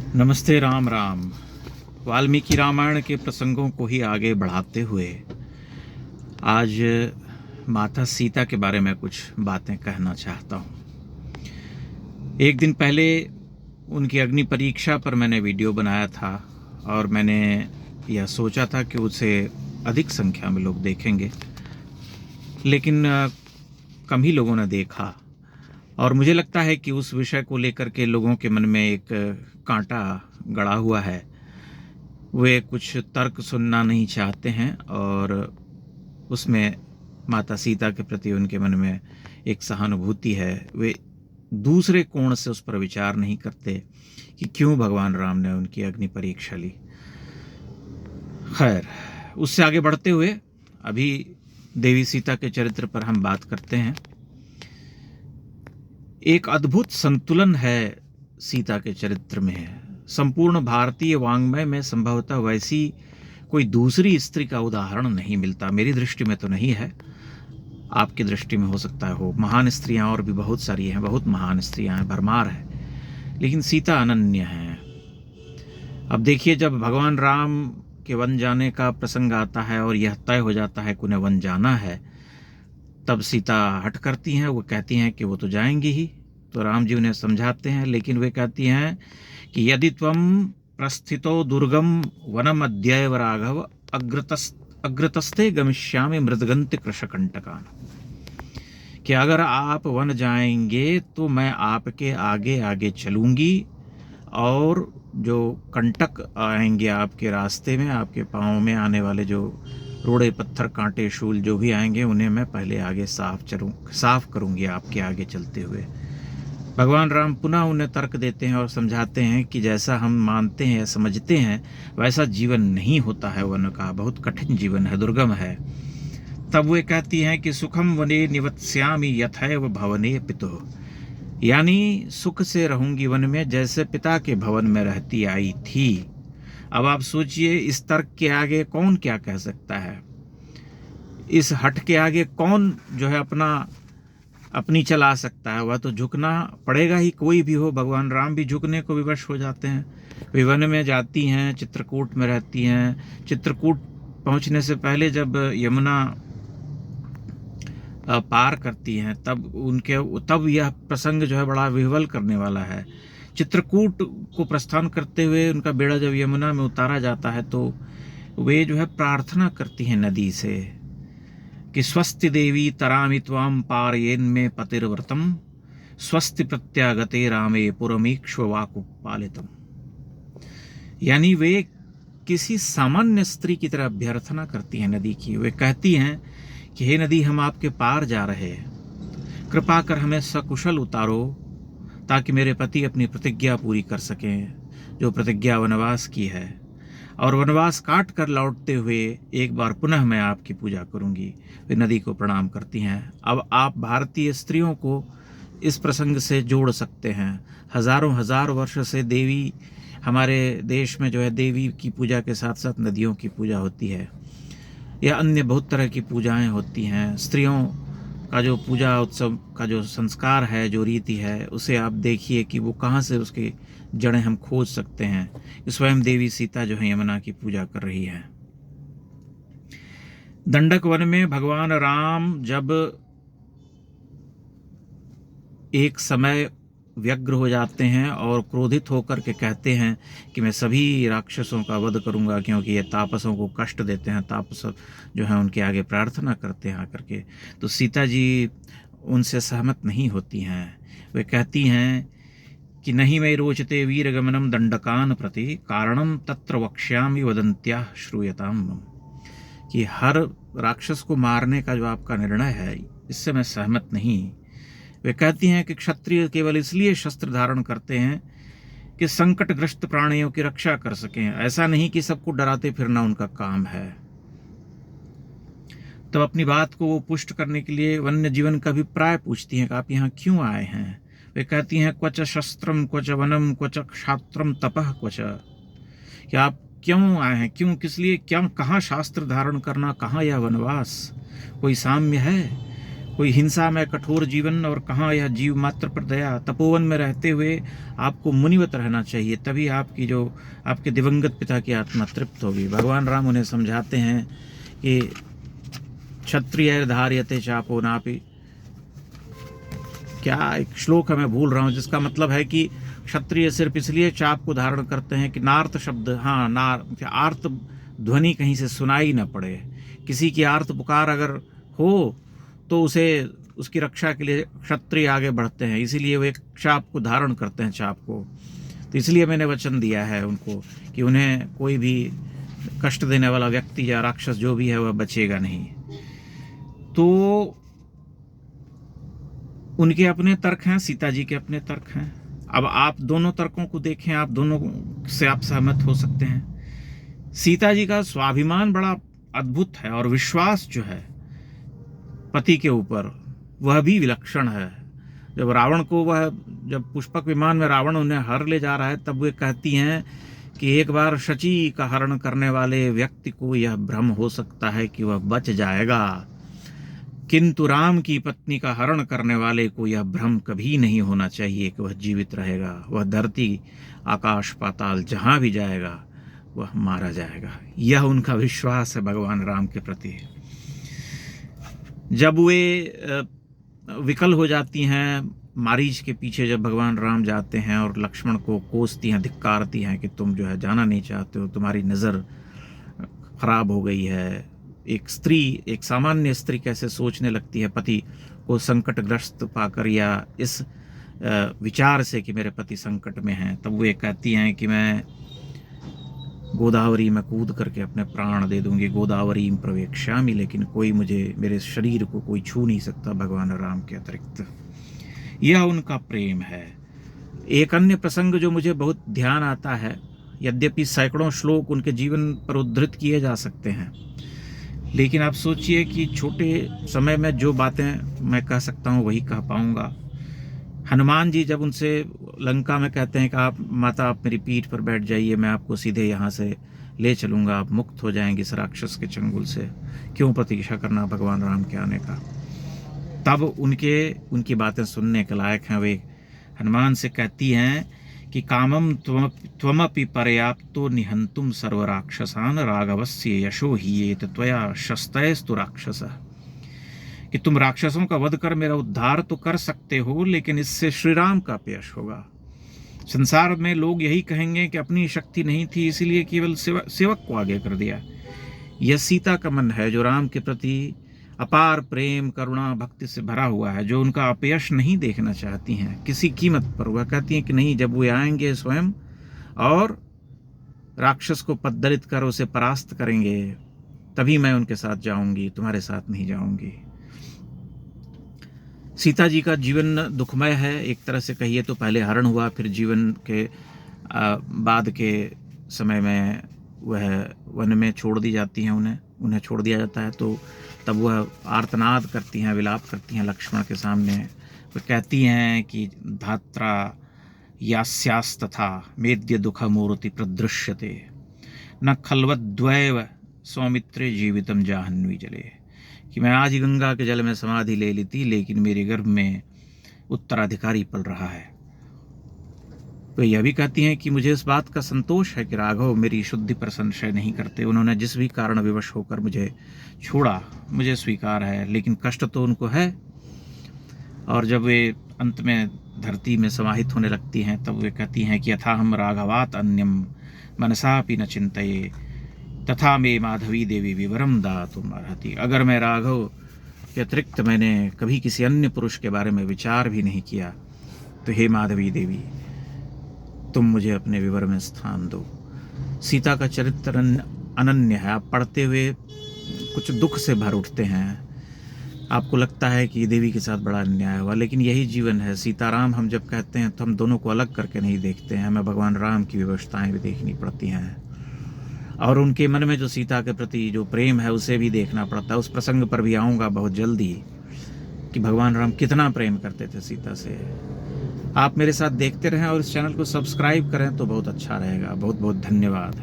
नमस्ते। राम राम। वाल्मीकि रामायण के प्रसंगों को ही आगे बढ़ाते हुए आज माता सीता के बारे में कुछ बातें कहना चाहता हूँ। एक दिन पहले उनकी अग्नि परीक्षा पर मैंने वीडियो बनाया था और मैंने यह सोचा था कि उसे अधिक संख्या में लोग देखेंगे, लेकिन कम ही लोगों ने देखा। और मुझे लगता है कि उस विषय को लेकर के लोगों के मन में एक कांटा गड़ा हुआ है। वे कुछ तर्क सुनना नहीं चाहते हैं और उसमें माता सीता के प्रति उनके मन में एक सहानुभूति है। वे दूसरे कोण से उस पर विचार नहीं करते कि क्यों भगवान राम ने उनकी अग्नि परीक्षा ली। खैर, उससे आगे बढ़ते हुए अभी देवी सीता के चरित्र पर हम बात करते हैं। एक अद्भुत संतुलन है सीता के चरित्र में। संपूर्ण भारतीय वाङ्मय में संभवतः वैसी कोई दूसरी स्त्री का उदाहरण नहीं मिलता। मेरी दृष्टि में तो नहीं है, आपकी दृष्टि में हो सकता है हो। महान स्त्रियां और भी बहुत सारी हैं, बहुत महान स्त्रियां हैं, भरमार है, लेकिन सीता अनन्य है। अब देखिए, जब भगवान राम के वन जाने का प्रसंग आता है और यह तय हो जाता है कि उन्हें वन जाना है, तब सीता हट करती हैं। वो कहती हैं कि वो तो जाएंगी ही। तो राम जी उन्हें समझाते हैं, लेकिन वे कहती हैं कि यदि त्वं प्रस्थितो दुर्गम वनम अद्यैव राघव अग्रतस्ते गमिष्यामि मृदगंत कृशकंटकान। कि अगर आप वन जाएंगे तो मैं आपके आगे आगे चलूंगी और जो कंटक आएंगे आपके रास्ते में, आपके पाँव में आने वाले जो रोड़े पत्थर कांटे शूल जो भी आएंगे, उन्हें मैं पहले आगे साफ करूंगी आपके आगे चलते हुए। भगवान राम पुनः उन्हें तर्क देते हैं और समझाते हैं कि जैसा हम मानते हैं, समझते हैं, वैसा जीवन नहीं होता है। वन का बहुत कठिन जीवन है, दुर्गम है। तब वे कहती हैं कि सुखम वने निवत्स्यामि यथैव भवने पितुः, यानी सुख से रहूंगी वन में जैसे पिता के भवन में रहती आई थी। अब आप सोचिए, इस तर्क के आगे कौन क्या कह सकता है? इस हट के आगे कौन जो है अपनी चला सकता है? वह तो झुकना पड़ेगा ही, कोई भी हो। भगवान राम भी झुकने को विवश हो जाते हैं। वे वन में जाती हैं, चित्रकूट में रहती हैं। चित्रकूट पहुंचने से पहले जब यमुना पार करती हैं, तब यह प्रसंग जो है बड़ा विह्वल करने वाला है। चित्रकूट को प्रस्थान करते हुए उनका बेड़ा जब यमुना में उतारा जाता है, तो वे जो है प्रार्थना करती हैं नदी से कि स्वस्ति देवी तरामि त्वां पारयेन् मे पतिर्व्रतम स्वस्ति प्रत्यागते रामे पुरमीक्ष्वाकुपालितम। यानी वे किसी सामान्य स्त्री की तरह अभ्यर्थना करती हैं नदी की। वे कहती हैं कि हे नदी, हम आपके पार जा रहे हैं, कृपा कर हमें सकुशल उतारो ताकि मेरे पति अपनी प्रतिज्ञा पूरी कर सकें, जो प्रतिज्ञा वनवास की है। और वनवास काट कर लौटते हुए एक बार पुनः मैं आपकी पूजा करूंगी। वे नदी को प्रणाम करती हैं। अब आप भारतीय स्त्रियों को इस प्रसंग से जोड़ सकते हैं। हजारों हजार वर्ष से देवी, हमारे देश में जो है देवी की पूजा के साथ साथ नदियों की पूजा होती है, या अन्य बहुत तरह की पूजाएं होती हैं। स्त्रियों का जो पूजा उत्सव का जो संस्कार है, जो रीति है, उसे आप देखिए कि वो कहाँ से उसकी जड़ें हम खोज सकते हैं। स्वयं देवी सीता जो है यमुना की पूजा कर रही है। दंडक वन में भगवान राम जब एक समय व्यग्र हो जाते हैं और क्रोधित होकर के कहते हैं कि मैं सभी राक्षसों का वध करूंगा, क्योंकि ये तापसों को कष्ट देते हैं। तापस जो है उनके आगे प्रार्थना करते हैं आकर के, तो सीता जी उनसे सहमत नहीं होती हैं। वे कहती हैं कि नहीं मैं रोचते वीरगमनम दंडकान प्रति कारणम तत्र वक्ष्यामि वदंत्या श्रूयताम। कि हर राक्षस को मारने का जो आपका निर्णय है, इससे मैं सहमत नहीं। वे कहती हैं कि क्षत्रिय केवल इसलिए शस्त्र धारण करते हैं कि संकटग्रस्त प्राणियों की रक्षा कर सकें, ऐसा नहीं कि सबको डराते फिरना उनका काम है। तब अपनी बात को वो पुष्ट करने के लिए वन्य जीवन का अभिप्राय पूछती हैं कि आप यहाँ क्यों आए हैं। वे कहती हैं क्वच शस्त्रम क्वच वनम क्वच क्षात्रम तपः क्वच। कि आप क्यों आए हैं, क्यों, किस लिए, क्या, कहाँ शास्त्र धारण करना, कहाँ यह वनवास, कोई साम्य है? कोई हिंसा में कठोर जीवन, और कहाँ यह जीव मात्र पर दया। तपोवन में रहते हुए आपको मुनिवत रहना चाहिए, तभी आपकी जो आपके दिवंगत पिता की आत्मा तृप्त होगी। भगवान राम उन्हें समझाते हैं कि क्षत्रिय धार्यते चापो नापि, क्या एक श्लोक है मैं भूल रहा हूँ, जिसका मतलब है कि क्षत्रिय सिर्फ इसलिए चाप को धारण करते हैं कि नार्त शब्द, हाँ नार आर्त ध्वनि कहीं से सुनाई न पड़े। किसी की आर्त पुकार अगर हो तो उसे उसकी रक्षा के लिए क्षत्रिय आगे बढ़ते हैं, इसीलिए वे चाप को धारण करते हैं, चाप को। तो इसलिए मैंने वचन दिया है उनको कि उन्हें कोई भी कष्ट देने वाला व्यक्ति या राक्षस जो भी है वह बचेगा नहीं। तो उनके अपने तर्क हैं, सीता जी के अपने तर्क हैं। अब आप दोनों तर्कों को देखें, आप दोनों से आप सहमत हो सकते हैं। सीता जी का स्वाभिमान बड़ा अद्भुत है, और विश्वास जो है पति के ऊपर वह भी विलक्षण है। जब रावण को जब पुष्पक विमान में रावण उन्हें हर ले जा रहा है, तब वे कहती हैं कि एक बार शची का हरण करने वाले व्यक्ति को यह भ्रम हो सकता है कि वह बच जाएगा, किंतु राम की पत्नी का हरण करने वाले को यह भ्रम कभी नहीं होना चाहिए कि वह जीवित रहेगा। वह धरती आकाश पाताल जहां भी जाएगा वह मारा जाएगा। यह उनका विश्वास है भगवान राम के प्रति। जब वे विकल हो जाती हैं, मारीच के पीछे जब भगवान राम जाते हैं और लक्ष्मण को कोसती हैं, धिक्कारती हैं कि तुम जो है जाना नहीं चाहते हो, तुम्हारी नज़र खराब हो गई है। एक स्त्री, एक सामान्य स्त्री कैसे सोचने लगती है पति को संकटग्रस्त पाकर, या इस विचार से कि मेरे पति संकट में हैं, तब वो ये कहती हैं कि मैं गोदावरी में कूद करके अपने प्राण दे दूंगी, गोदावरी प्रवेक्ष्यामि, लेकिन कोई मुझे, मेरे शरीर को कोई छू नहीं सकता भगवान राम के अतिरिक्त। यह उनका प्रेम है। एक अन्य प्रसंग जो मुझे बहुत ध्यान आता है, यद्यपि सैकड़ों श्लोक उनके जीवन पर उद्धृत किए जा सकते हैं, लेकिन आप सोचिए कि छोटे समय में जो बातें मैं कह सकता हूँ वही कह पाऊँगा। हनुमान जी जब उनसे लंका में कहते हैं कि आप माता, आप मेरी पीठ पर बैठ जाइए, मैं आपको सीधे यहाँ से ले चलूँगा, आप मुक्त हो जाएंगे इस राक्षस के चंगुल से, क्यों प्रतीक्षा करना भगवान राम के आने का। तब उनकी बातें सुनने के लायक हैं। वे हनुमान से कहती हैं कि कामम त्वमपि पर्याप्तो निहंतुम सर्व राक्षसान राघवस्य यशो हियेत त्वया शस्तैस्तु राक्षसः, कि तुम राक्षसों का वध कर मेरा उद्धार तो कर सकते हो, लेकिन इससे श्री राम का अपयश होगा। संसार में लोग यही कहेंगे कि अपनी शक्ति नहीं थी, इसीलिए केवल सेवक को आगे कर दिया। यह सीता का मन है जो राम के प्रति अपार प्रेम, करुणा, भक्ति से भरा हुआ है, जो उनका अपयश नहीं देखना चाहती हैं किसी कीमत पर। वह कहती हैं कि नहीं, जब वो आएंगे स्वयं और राक्षस को पद्दलित कर उसे परास्त करेंगे, तभी मैं उनके साथ जाऊंगी, तुम्हारे साथ नहीं जाऊंगी। सीता जी का जीवन दुखमय है। एक तरह से कहिए तो पहले हरण हुआ, फिर जीवन के बाद के समय में वह वन में छोड़ दी जाती हैं, उन्हें छोड़ दिया जाता है। तो तब वह आर्तनाद करती हैं, विलाप करती हैं लक्ष्मण के सामने। वह कहती हैं कि धात्रा यास्यास्तथा मेद्य दुःखमूर्ति प्रदृश्यते न खल्वद्वैव सौमित्रे जीवितम जाह्नवी जले, कि मैं आज गंगा के जल में समाधि ले ली थी, लेकिन मेरे गर्भ में उत्तराधिकारी पल रहा है। तो यह भी कहती हैं कि मुझे इस बात का संतोष है कि राघव मेरी शुद्धि पर संशय नहीं करते। उन्होंने जिस भी कारण विवश होकर मुझे छोड़ा, मुझे स्वीकार है, लेकिन कष्ट तो उनको है। और जब वे अंत में धरती में समाहित होने लगती हैं, तब वे कहती हैं कि यथा हम राघवात अन्यम मनसापि न चिंतये तथा मे माधवी देवी विवरम दातुम अर्हति। अगर मैं राघव के अतिरिक्त मैंने कभी किसी अन्य पुरुष के बारे में विचार भी नहीं किया, तो हे माधवी देवी, तुम मुझे अपने विवर में स्थान दो। सीता का चरित्र अनन्य है। आप पढ़ते हुए कुछ दुख से भर उठते हैं। आपको लगता है कि देवी के साथ बड़ा अन्याय हुआ, लेकिन यही जीवन है। सीताराम हम जब कहते हैं तो हम दोनों को अलग करके नहीं देखते हैं, हमें भगवान राम की विवशताएं भी देखनी पड़ती हैं, और उनके मन में जो सीता के प्रति जो प्रेम है उसे भी देखना पड़ता है। उस प्रसंग पर भी आऊँगा बहुत जल्दी कि भगवान राम कितना प्रेम करते थे सीता से। आप मेरे साथ देखते रहें और इस चैनल को सब्सक्राइब करें तो बहुत अच्छा रहेगा। बहुत बहुत धन्यवाद।